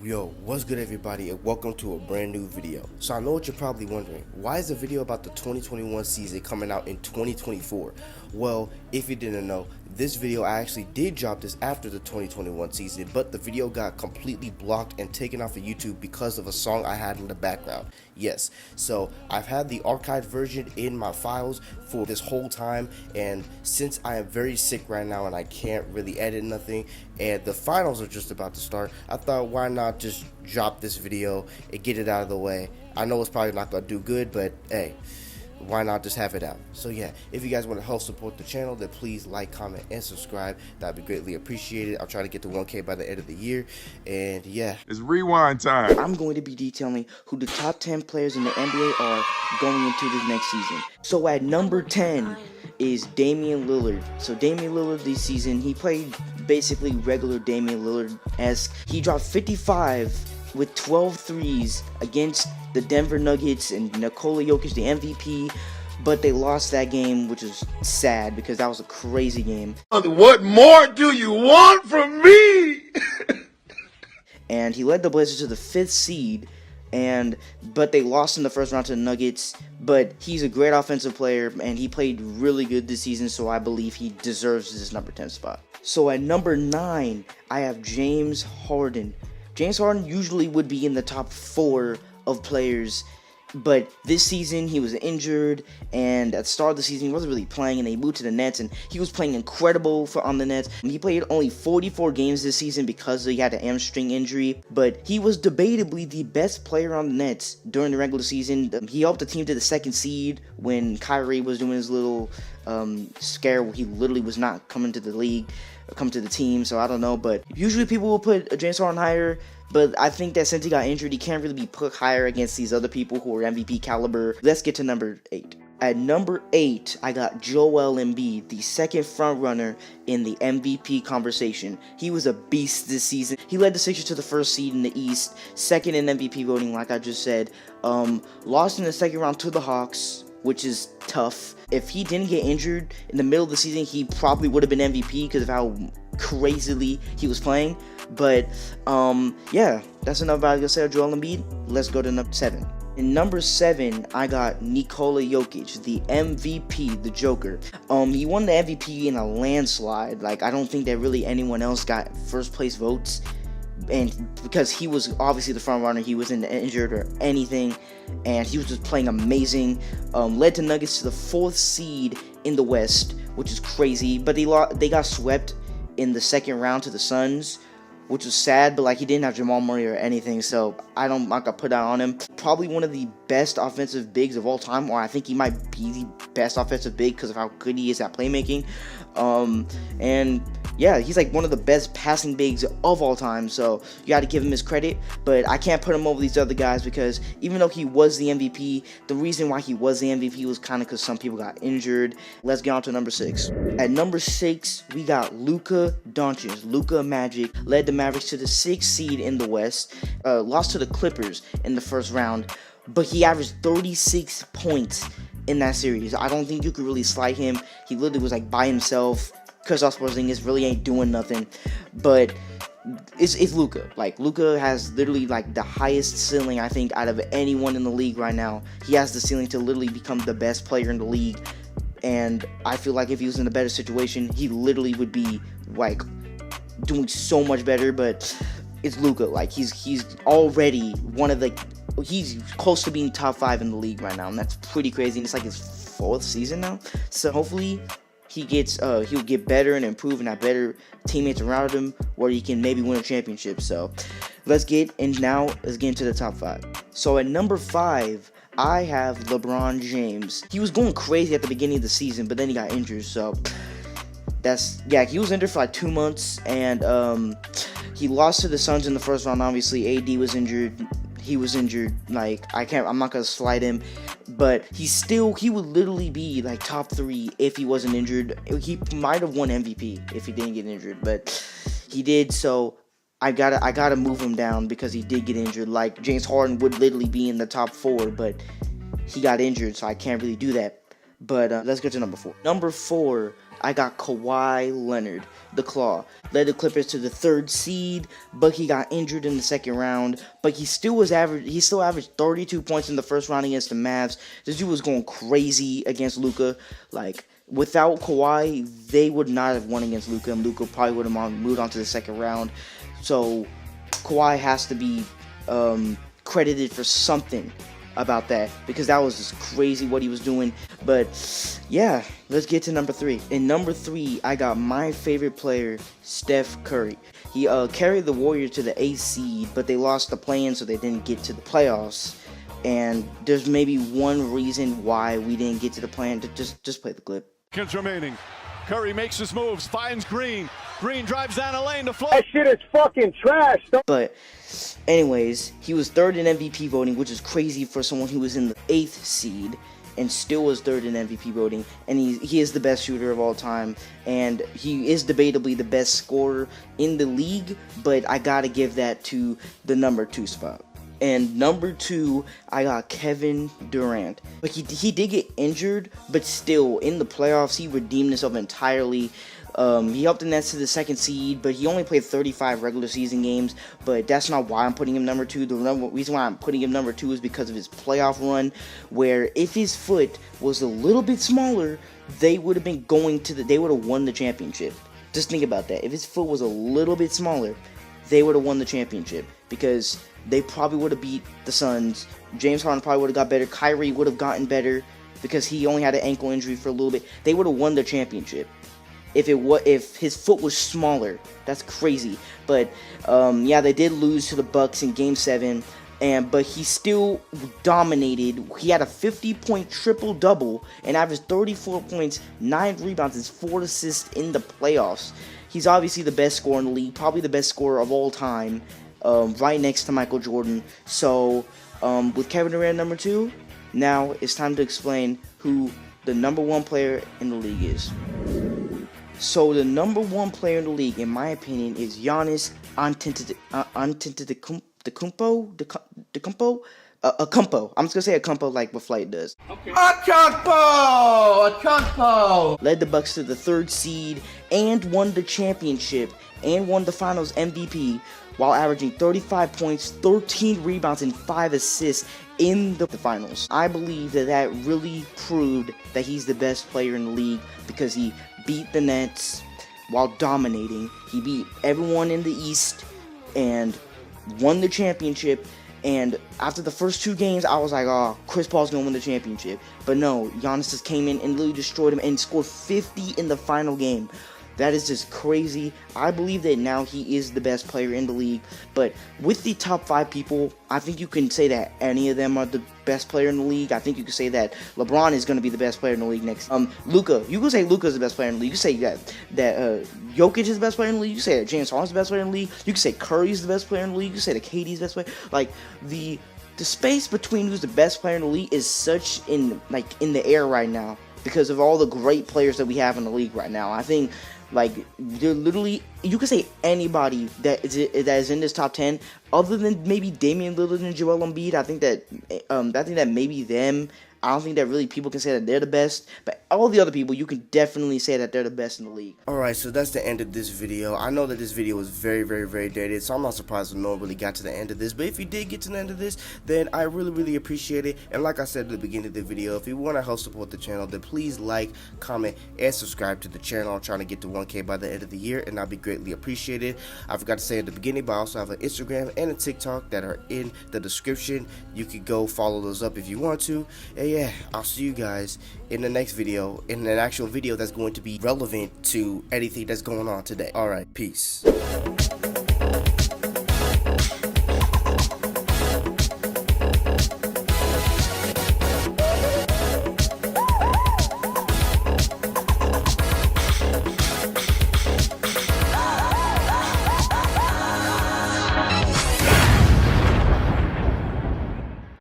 Yo, what's good everybody, and welcome to a brand new video. So I know what you're probably wondering, why is a video about the 2021 season coming out in 2024? Well, if you didn't know, this video I actually did drop this after the 2021 season, but the video got completely blocked and taken off of YouTube because of a song I had in the background. Yes, so I've had the archived version in my files for this whole time, and since I am very sick right now and I can't really edit nothing, and the finals are just about to start, I thought why not just drop this video and get it out of the way. I know it's probably not gonna do good, but hey, why not just have it out? So yeah, if you guys want to help support the channel, then please like, comment, and subscribe. That'd be greatly appreciated. I'll try to get to 1K by the end of the year, and yeah, It's rewind time. I'm going to be detailing who the top 10 players in the NBA are going into this next season. So at number 10 is Damian Lillard. So Damian Lillard this season, he played basically regular Damian Lillard-esque. He dropped 55 with 12 threes against the Denver Nuggets and Nikola Jokic, the MVP, but they lost that game, which is sad because that was a crazy game. What more do you want from me? And he led the Blazers to the 5th seed, but they lost in the first round to the Nuggets. But he's a great offensive player, and he played really good this season, so I believe he deserves this number 10 spot. So at number 9, I have James Harden. James Harden usually would be in the top 4 of players, but this season he was injured, and at the start of the season he wasn't really playing, and they moved to the Nets, and he was playing incredible on the Nets. He played only 44 games this season because he had an hamstring injury, but he was debatably the best player on the Nets during the regular season. He helped the team to the 2nd seed when Kyrie was doing his little scare where he literally was not coming to the league, come to the team, so I don't know, but usually people will put James Harden higher, but I think that since he got injured, he can't really be put higher against these other people who are MVP caliber. Let's get to number 8. At number 8, I got Joel Embiid, the second front runner in the MVP conversation. He was a beast this season. He led the Sixers to the 1st seed in the East, 2nd in MVP voting, like I just said. Lost in the 2nd round to the Hawks, which is tough. If he didn't get injured in the middle of the season, he probably would have been MVP because of how crazily he was playing. But yeah, that's enough about to say Joel Embiid. Let's go to number 7. In number 7, I got Nikola Jokic, the MVP, the Joker. He won the MVP in a landslide. Like, I don't think that really anyone else got first place votes. And because he was obviously the front runner, he wasn't injured or anything, and he was just playing amazing. Led the Nuggets to the 4th seed in the West, which is crazy. But they got swept in the 2nd round to the Suns, which was sad. But like, he didn't have Jamal Murray or anything, so I'm not gonna put that on him. Probably one of the best offensive bigs of all time, or I think he might be the best offensive big because of how good he is at playmaking. And yeah, he's like one of the best passing bigs of all time, so you got to give him his credit. But I can't put him over these other guys because even though he was the MVP, the reason why he was the MVP was kind of because some people got injured. Let's get on to number 6. At number 6, we got Luka Doncic. Luka Magic led the Mavericks to the 6th seed in the West, lost to the Clippers in the 1st round, but he averaged 36 points in that series. I don't think you could really slight him. He literally was like by himself. Kristaps Porzingis really ain't doing nothing, but it's Luka. Like, Luka has literally like the highest ceiling, I think, out of anyone in the league right now. He has the ceiling to literally become the best player in the league, and I feel like if he was in a better situation, he literally would be like doing so much better. But it's Luka. Like, he's already one of the he's close to being top 5 in the league right now, and that's pretty crazy. And it's like his 4th season now, so hopefully he'll get better and improve and have better teammates around him where he can maybe win a championship. So let's get into the top 5. So at number 5, I have LeBron James. He was going crazy at the beginning of the season, but then he got injured. So he was injured for like 2 months, and he lost to the Suns in the 1st round. Obviously, AD was injured. He was injured. Like, I'm not gonna slight him, but he would literally be like top 3 if he wasn't injured. He might have won MVP if he didn't get injured, but he did. So I gotta move him down because he did get injured. Like, James Harden would literally be in the top 4, but he got injured, so I can't really do that. But let's get to number 4. Number 4, I got Kawhi Leonard, the Claw. Led the Clippers to the 3rd seed, but he got injured in the 2nd round. But he still averaged 32 points in the 1st round against the Mavs. This dude was going crazy against Luka. Like, without Kawhi, they would not have won against Luka, and Luka probably would have moved on to the 2nd round. So Kawhi has to be credited for something about that, because that was just crazy what he was doing. But yeah, let's get to number 3. In number 3, I got my favorite player, Steph Curry. He carried the Warriors to the 8th seed, but they lost the play-in, so they didn't get to the playoffs. And there's maybe one reason why we didn't get to the play-in. Just play the clip. Seconds remaining. Curry makes his moves, finds Green. Green drives down a lane to float. That shit is fucking trash. But anyways, he was 3rd in MVP voting, which is crazy for someone who was in the 8th seed and still was 3rd in MVP voting. And he is the best shooter of all time, and he is debatably the best scorer in the league, but I gotta give that to the number 2 spot. And number 2, I got Kevin Durant. But he did get injured, but still, in the playoffs, he redeemed himself entirely. He helped the Nets to the 2nd seed, but he only played 35 regular season games. But that's not why I'm putting him number 2. The reason why I'm putting him number 2 is because of his playoff run, where if his foot was a little bit smaller, they would have won the championship. Just think about that. If his foot was a little bit smaller, they would have won the championship, because they probably would have beat the Suns. James Harden probably would have got better. Kyrie would have gotten better because he only had an ankle injury for a little bit. They would have won the championship if his foot was smaller. That's crazy. But yeah, they did lose to the Bucks in Game 7, but he still dominated. He had a 50-point triple-double and averaged 34 points, 9 rebounds, and 4 assists in the playoffs. He's obviously the best scorer in the league, probably the best scorer of all time, right next to Michael Jordan. So, with Kevin Durant number 2, now it's time to explain who the number 1 player in the league is. So, the number 1 player in the league, in my opinion, is Giannis Antetokounmpo. Acampo. I'm just gonna say Acampo like what Flight does. Okay. Acampo. Led the Bucks to the 3rd seed and won the championship and won the Finals MVP while averaging 35 points, 13 rebounds, and 5 assists in the Finals. I believe that really proved that he's the best player in the league, because he beat the Nets while dominating. He beat everyone in the East and won the championship. And after the first 2 games, I was like, oh, Chris Paul's going to win the championship. But no, Giannis just came in and literally destroyed him and scored 50 in the final game. That is just crazy. I believe that now he is the best player in the league. But with the top 5 people, I think you can say that any of them are the best player in the league. I think you can say that LeBron is going to be the best player in the league next. Luka, you can say Luka's the best player in the league. You can say that Jokic is the best player in the league. You can say that James Harden's the best player in the league. You can say Curry's the best player in the league. You can say that KD's the best player. Like, the space between who's the best player in the league is such in the air right now, because of all the great players that we have in the league right now. I think, like, they're literally, you could say anybody that is in this top 10, other than maybe Damian Lillard and Joel Embiid. I think that maybe them. I don't think that really people can say that they're the best, but all the other people, you can definitely say that they're the best in the league. Alright, so that's the end of this video. I know that this video was very, very, very dated, so I'm not surprised that no one really got to the end of this. But if you did get to the end of this, then I really, really appreciate it. And like I said at the beginning of the video, if you want to help support the channel, then please like, comment, and subscribe to the channel. I'm trying to get to 1K by the end of the year, and I'll be greatly appreciated. I forgot to say at the beginning, but I also have an Instagram and a TikTok that are in the description. You can go follow those up if you want to. And yeah, I'll see you guys in the next video, in an actual video that's going to be relevant to anything that's going on today. Alright, peace.